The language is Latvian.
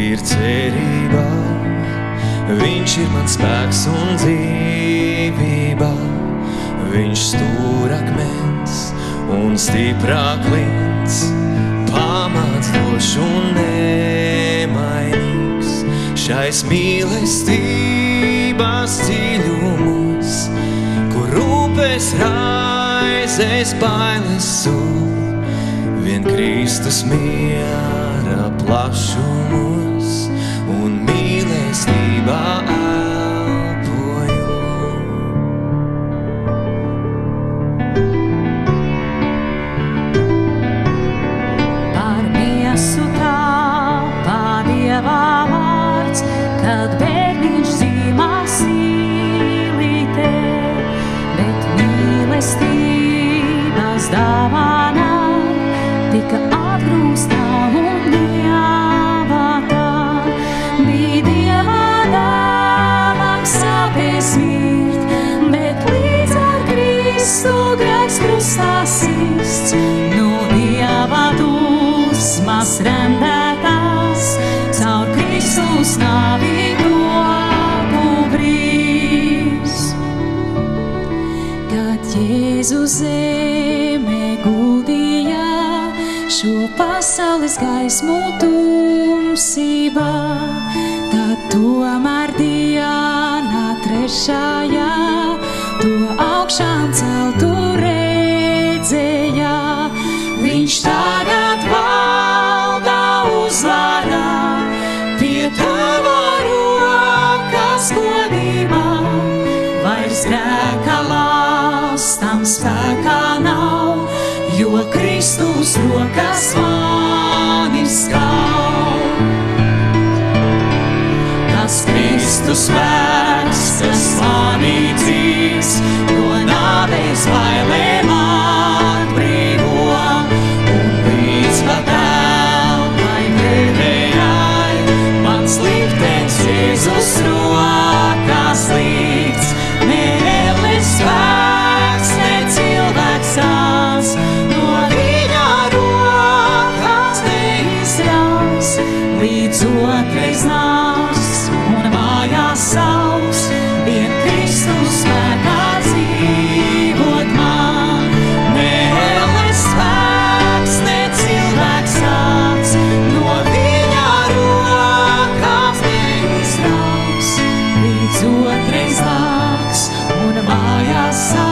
ir cerība, viņš ir mans spēks un dzīvība, viņš stūrakmens un stiprā klints, pamats drošs un nemainīgs, šais mīlestības dziļumos, kur rūpes raizes bailes sūd, vien Kristus miera plašumos un mīlestībā elpoju. Par miesu tāpā Dieva vārds, kad bērniņš dzīvā sīlītē, bet mīlestības dāvana tika atgrūstā un neavātā. Bija Dieva dāvam sāpēs mirt, bet līdz ar Kristu grēks krustā sists. No Dieva dusmas remdētās, caur Kristus nāvi topu brīvs. Kad Jēzus zeme guldīja šo pasaules gaismu tumsībā, tad tomēr Diana trešajā to augšām celtu redzēja. Viņš tagad valda uzvarā, pie tava rokas godībā, vairs grēka laustam spēkā nav, jo Kristus rokas mani skauj. Tas Kristus spēks, kas mani dzīs, no nāves bailēm atbrīvo, un līdz pat elpai pēdējai mans liktenis Jēzus rokās līdz. Ne elles spēks, ne cilvēks sāc, no viņa rokās neizraus, līdz otrais nāks un mājās sauks, vien Kristus spēkā dzīvot man. Ne elles spēks, ne cilvēks sāc, no viņa rokās neizraus, līdz otrais nāks un mājās sauks.